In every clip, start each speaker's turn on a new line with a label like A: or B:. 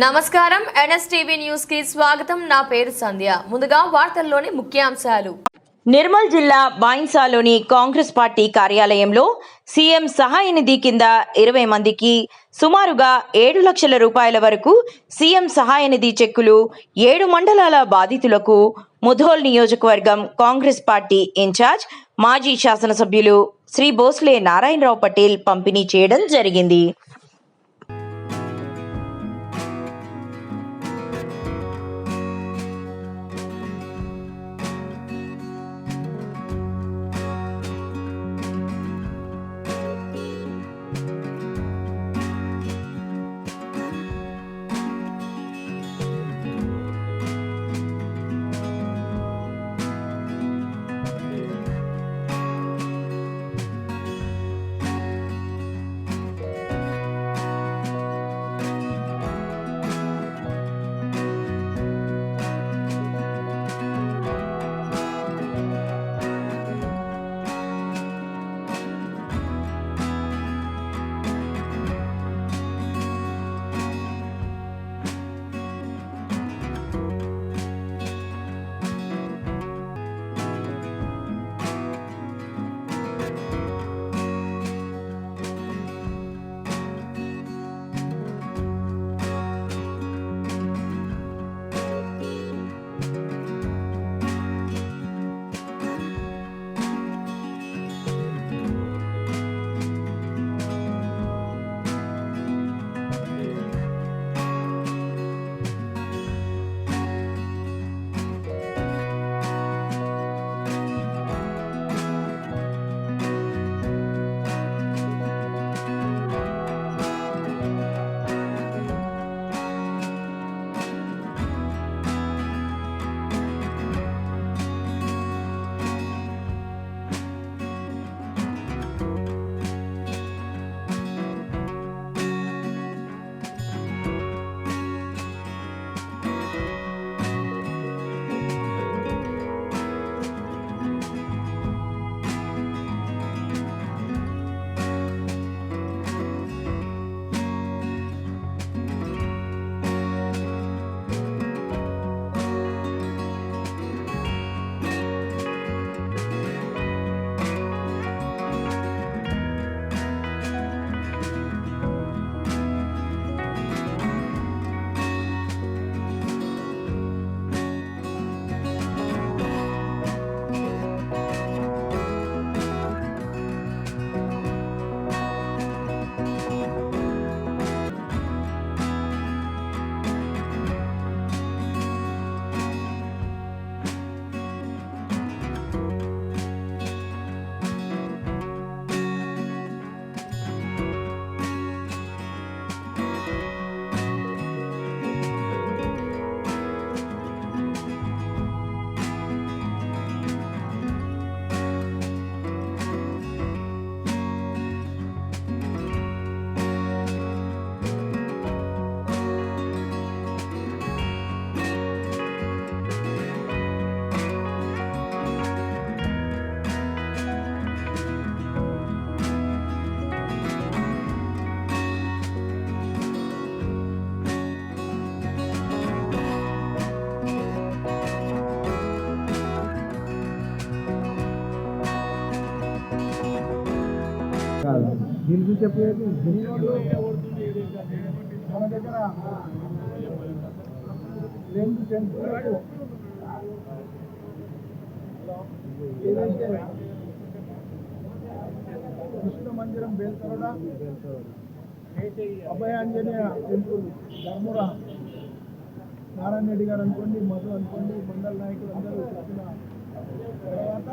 A: నమస్కారం NSTV news కి స్వాగతం. నా పేరు సంధ్య. ముందుగా వార్తల్లోని ముఖ్యాంశాలు.
B: నిర్మల్ జిల్లా బాయిన్సాలోని కాంగ్రెస్ పార్టీ కార్యాలయంలో సీఎం సహాయ నిధి కింద 20 మందికి సుమారుగా 7 లక్షల రూపాయల వరకు సీఎం సహాయ నిధి చెక్కులు 7 మండలాల బాధితులకు ముధోల్ నియోజకవర్గం కాంగ్రెస్ పార్టీ ఇన్ఛార్జ్ మాజీ శాసనసభ్యులు శ్రీ భోస్లే నారాయణరావు పటేల్ పంపిణీ చేయడం జరిగింది.
C: దీనికి చెప్పలేదు మన దగ్గర 2 సెంటర్లకు ఏదైతే కృష్ణ మందిరం బేల్కరోడ అభయాంజనేయ టెంపుల్ ధర్మురా నారాయణ రెడ్డి గారు అనుకోండి, మధు అనుకోండి, మండల నాయకులు అందరూ చెప్పిన తర్వాత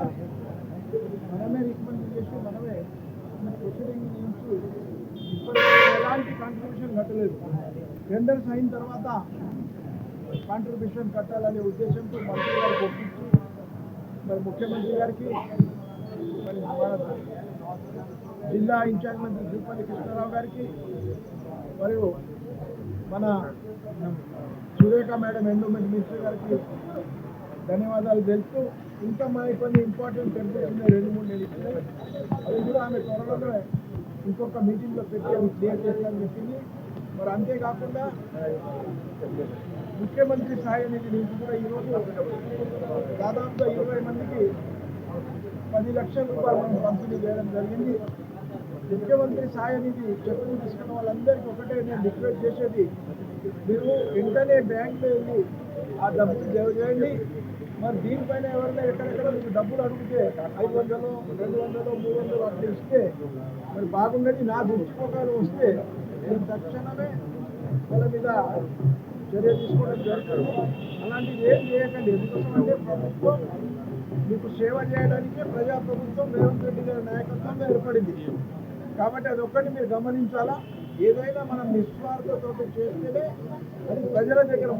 C: మనమే రికమెండ్ చేసి మనమే ప్రొసీడింగ్ నుంచి ఇప్పటికీ ఎలాంటి కాంట్రిబ్యూషన్ కట్టలేదు. టెండర్స్ అయిన తర్వాత కాంట్రిబ్యూషన్ కట్టాలనే ఉద్దేశంతో మంత్రి గారికి ఒప్పించి మరి ముఖ్యమంత్రి గారికి మరి జిల్లా ఇన్ఛార్జ్ మంత్రి శ్రీపల్లి కృష్ణారావు గారికి మరియు మన సురేఖ మేడం ఎండోమెంట్ మినిస్టర్ గారికి ధన్యవాదాలు తెలుపుతూ ఇంకా మనకి కొన్ని ఇంపార్టెంట్ టెంపుల్స్ ఉన్నాయి, 2-3 నేను అవి కూడా ఆమె త్వరలోనే ఇంకొక మీటింగ్లో పెట్టి అవి క్లియర్ చేయాలని చెప్పింది. మరి అంతేకాకుండా ముఖ్యమంత్రి స్థాయి నిధి నుంచి కూడా ఈరోజు దాదాపుగా 20 మందికి 10 లక్షల రూపాయలు మనం పంపిణీ చేయడం జరిగింది. ముఖ్యమంత్రి స్థాయి నిధి చెక్కులు తీసుకున్న వాళ్ళందరికీ ఒకటే నేను రిక్వెస్ట్ చేసేది, మీరు వెంటనే బ్యాంకులో వెళ్ళి ఆ డబ్బులు జమ చేయండి. మరి దీనిపైన ఎవరైనా ఎక్కడెక్కడ మీకు డబ్బులు అడిగితే 500, 200, 300 అట్లా ఇస్తే మరి బాగుండని నా దృష్టికోణాలు వస్తే నేను తక్షణమే వాళ్ళ మీద చర్య తీసుకోవడం జరుగుతుంది. అలాంటిది ఏం చేయకండి. ఎందుకోసం అంటే ప్రభుత్వం మీకు సేవ చేయడానికే ప్రజాప్రభుత్వం రేవంత్ రెడ్డి గారి నాయకత్వంలో ఏర్పడింది. కాబట్టి అది ఒక్కటి మీరు గమనించాలా. ఏదైనా మనం నిస్వార్థతో చేస్తేనే అది ప్రజల దగ్గర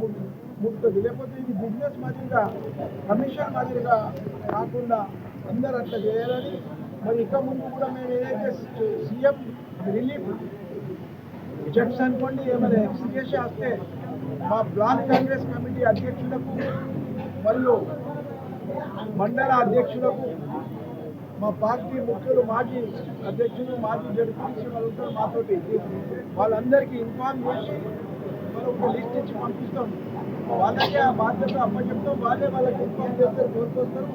C: ముట్టుతుంది. లేకపోతే ఇది బిజినెస్ మాదిరిగా, కమిషన్ మాదిరిగా కాకుండా అందరూ అట్లా చేయాలని. మరి ఇక ముందు కూడా మేము ఏదైతే సీఎం రిలీఫ్ చెక్స్ అనుకోండి ఏమైనా ఎక్స్చేసి వస్తే మా బ్లాక్ కాంగ్రెస్ కమిటీ అధ్యక్షులకు మరియు మండల అధ్యక్షులకు, మా పార్టీ ముఖ్యులు, మాజీ అధ్యక్షులు, మాజీ జడ్పీటీసీ వాళ్ళు ఉంటారు మాతోటి, వాళ్ళందరికీ ఇన్ఫార్మ్ చేసి మనం ఒక లిస్ట్ ఇచ్చి పంపిస్తాం. వాళ్ళకే ఆ బాధ్యత అప్పచెప్తాం. వాళ్ళే వాళ్ళకి ఇన్ఫార్మ్ చేస్తారు, కోరుకొస్తారు,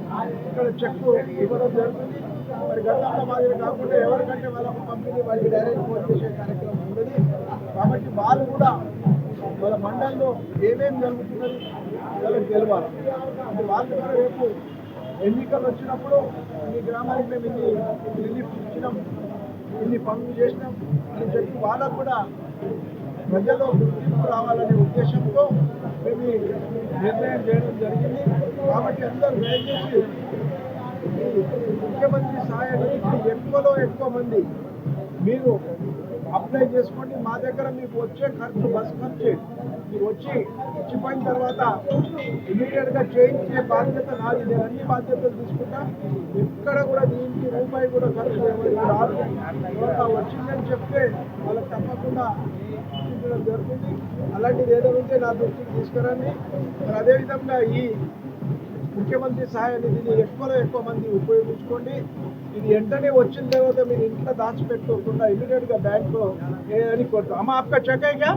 C: ఇక్కడ చెక్ ఇవ్వడం జరుగుతుంది. మరి గతంలో మాదిరి కాకుండా ఎవరికంటే వాళ్ళకు పంపిణీ వాళ్ళకి డైరెక్ట్ ఫోన్ చేసే కార్యక్రమం ఉండదు. కాబట్టి వాళ్ళు కూడా వాళ్ళ మండలంలో ఏమేమి జరుగుతున్నది వాళ్ళకి తెలియాలి. వాళ్ళు కూడా రేపు ఎన్నికలు వచ్చినప్పుడు ఈ గ్రామానికి మేము ఇన్ని రిలీఫ్ ఇచ్చినాం, ఇన్ని పనులు చేసినాం అని చెప్పి వాళ్ళకు కూడా ప్రజల్లో గుర్తింపు రావాలనే ఉద్దేశంతో మేము ఈ నిర్ణయం చేయడం జరిగింది. కాబట్టి అందరూ దయచేసి ముఖ్యమంత్రి సహాయ నిధికి ఎక్కువలో ఎక్కువ మంది మీరు అప్లై చేసుకోండి. మా దగ్గర మీకు వచ్చే ఖర్చు, బస్ ఖర్చు మీరు వచ్చి ఇచ్చిపోయిన తర్వాత ఇమీడియట్గా చేయించే బాధ్యత నాది. నేను అన్ని బాధ్యతలు తీసుకుంటా. ఎక్కడ కూడా దీనికి రూపాయి కూడా ఖర్చు రాదు. తర్వాత వచ్చిందని చెప్తే వాళ్ళకి తప్పకుండా చూపించడం జరుగుతుంది. అలాంటిది ఏదో ఉంటే నా దృష్టికి తీసుకురండి. మరి అదేవిధంగా ఈ ముఖ్యమంత్రి సహాయ నిధిని ఎక్కువలో ఎక్కువ మంది ఉపయోగించుకోండి. ఇది వెంటనే వచ్చిన తర్వాత మీరు ఇంట్లో దాచిపెట్టుకోకుండా ఇమీడియట్గా బ్యాంక్లో అని కోరుతాం. అమ్మ आपका చెక్ है क्या?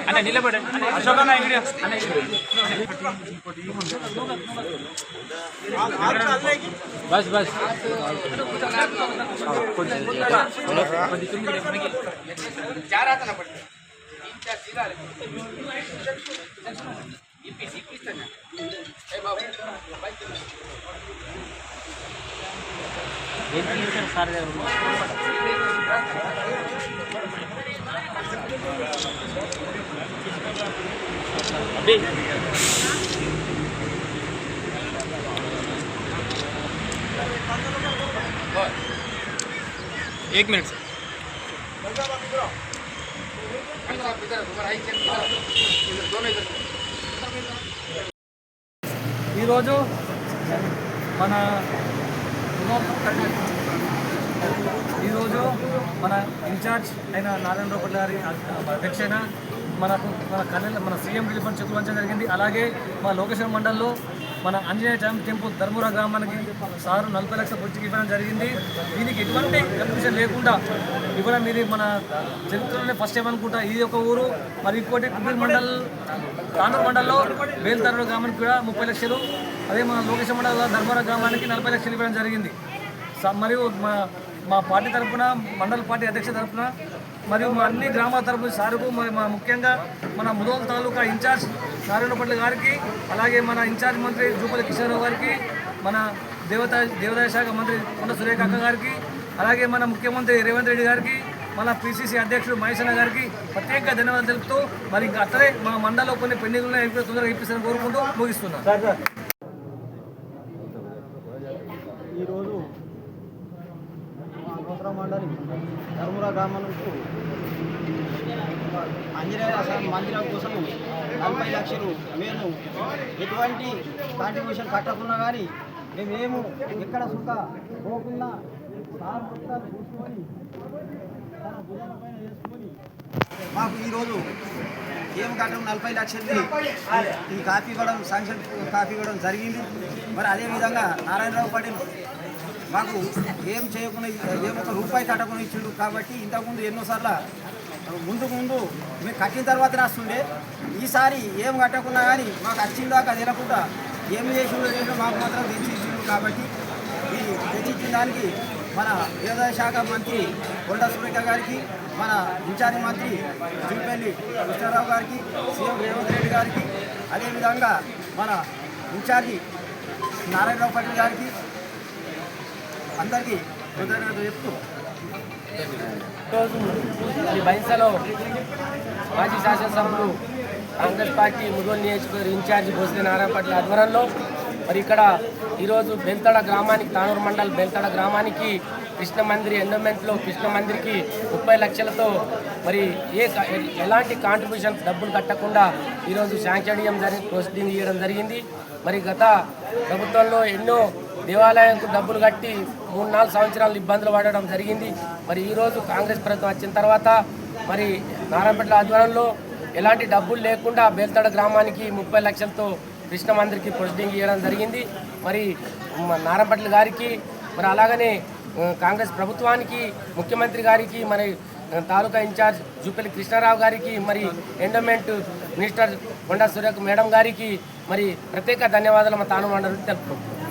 D: అన్న నిలబడి అశోక్ అన్న వీడియో బస్ బస్ సార్ अभी एक मिनट ఈరోజు మన ఇన్ఛార్జ్ అయిన నారాయణరావు గారి అధ్యక్షన మన సీఎం రిలీఫ్ ఫండ్ చెక్కులు పంచడం జరిగింది. అలాగే మా లోకేశ్వర మండలంలో మన ఆంజనేయ టెంపుల్ ధర్మూరా గ్రామానికి సారు 40 లక్షల బుజ్జికి ఇవ్వడం జరిగింది. దీనికి ఎటువంటి కన్ఫ్యూజన్ లేకుండా ఇవ్వడం ఇది మన చరిత్రలోనే ఫస్ట్ టైం అనుకుంటా. ఇది ఒక ఊరు. మరి ఇంకోటి కుబీర్ మండల్ కానూరు మండలంలో బేల్తరూరు గ్రామానికి కూడా 30 లక్షలు, అదే మన లోకేశ్వర మండల ధర్మూరా గ్రామానికి 40 లక్షలు ఇవ్వడం జరిగింది. మరియు మా పార్టీ తరఫున, మండల పార్టీ అధ్యక్ష తరఫున మరియు మా అన్ని గ్రామాల తరఫున సారుకు, మా ముఖ్యంగా మన ముదోల్ తాలూకా ఇన్ఛార్జ్ నారాయణపట్ల గారికి, అలాగే మన ఇన్ఛార్జ్ మంత్రి జూపల్లి కిషన్రావు గారికి, మన దేవాదాయ శాఖ మంత్రి కొండ సురేఖ అక్క గారికి, అలాగే మన ముఖ్యమంత్రి రేవంత్ రెడ్డి గారికి, మన పిసిసి అధ్యక్షుడు మహేష్ అన్న గారికి ప్రత్యేక ధన్యవాదాలు తెలుపుతూ మరి ఇంకా అట్లనే మా మండలంలో కొన్ని పెండింగ్లు తొందరగా ఇప్పిస్తారని కోరుకుంటూ ముగిస్తున్నాను.
E: ఈరోజు మా గోత్ర మండలి ధర్మూరా గ్రామం నుంచి ఆంజనేయ మందిరం కోసం 40 లక్షలు మేము ఎటువంటి కాంట్రిబ్యూషన్ కట్టకున్నా కానీ మేమేమో ఎక్కడ సుఖ పోకుండా సార్ మొత్తాలు కూర్చొని తన భుజాల పైన వేసుకొని మాకు ఈరోజు ఏం కట్టడం 40 లక్షలది ఈ కాపీ ఇవ్వడం శాంక్షన్ కాపీ ఇవ్వడం జరిగింది. మరి అదేవిధంగా నారాయణరావు పాటిల్ మాకు ఏం చేయకుండా ఏం ఒక రూపాయి కట్టకుండా ఇచ్చిండు. కాబట్టి ఇంతకుముందు ఎన్నోసార్లు ముందు మేము కట్టిన తర్వాత రాస్తుండే, ఈసారి ఏం కట్టకుండా కానీ మాకు వచ్చిందాకా తెలియకుండా ఏం చేసిండో మాకు మాత్రం తెచ్చిచ్చిండు. కాబట్టి ఈ తెచ్చిచ్చిన దానికి మన వ్యవసాయ శాఖ మంత్రి కొండా సురేఖ గారికి, మన ఇన్ఛార్జి మంత్రి జూపల్లి కృష్ణారావు గారికి, సీఎం రేవంత్ రెడ్డి గారికి, అదేవిధంగా మన ఇన్ఛార్జి నారాయణరావు పాటిల్ గారికి అందరికీ కృతజ్ఞతలు చెప్తూ
F: ఈరోజు ఈ బైన్సాలో మాజీ శాసనసభ్యులు కాంగ్రెస్ పార్టీ ముదోల్ నియోజకవర్గ ఇన్ఛార్జి భోసలే నారాయణ పాటిల్ ఆధ్వర్యంలో మరి ఇక్కడ ఈరోజు బెల్తడ గ్రామానికి, తానూరు మండల్ బెల్తడ గ్రామానికి కృష్ణ మందిర్ ఎండోమెంట్లో కృష్ణ మందిర్కి 30 లక్షలతో మరి ఎలాంటి కాంట్రిబ్యూషన్ డబ్బులు కట్టకుండా ఈరోజు శాంక్షన్ ప్రొసీడింగ్ చేయడం జరిగింది. మరి గత ప్రభుత్వంలో ఎన్నో దేవాలయానికి డబ్బులు కట్టి 3-4 సంవత్సరాలు ఇబ్బందులు పడడం జరిగింది. మరి ఈరోజు కాంగ్రెస్ ప్రభుత్వం వచ్చిన తర్వాత మరి నారాయణపేట ఆధ్వర్యంలో ఎలాంటి డబ్బులు లేకుండా బేల్తడ గ్రామానికి 30 లక్షలతో కృష్ణ మందిర్కి ప్రొసీడింగ్ చేయడం జరిగింది. మరి నారాయణపేట గారికి, మరి అలాగనే కాంగ్రెస్ ప్రభుత్వానికి, ముఖ్యమంత్రి గారికి, మరి తాలూకా ఇన్ఛార్జ్ జూపల్లి కృష్ణారావు గారికి, మరి endowment minister Konda Surekha madam గారికి మరి ప్రత్యేక ధన్యవాదాలు మా తాను మండలి తెలుపుకుంటున్నాం.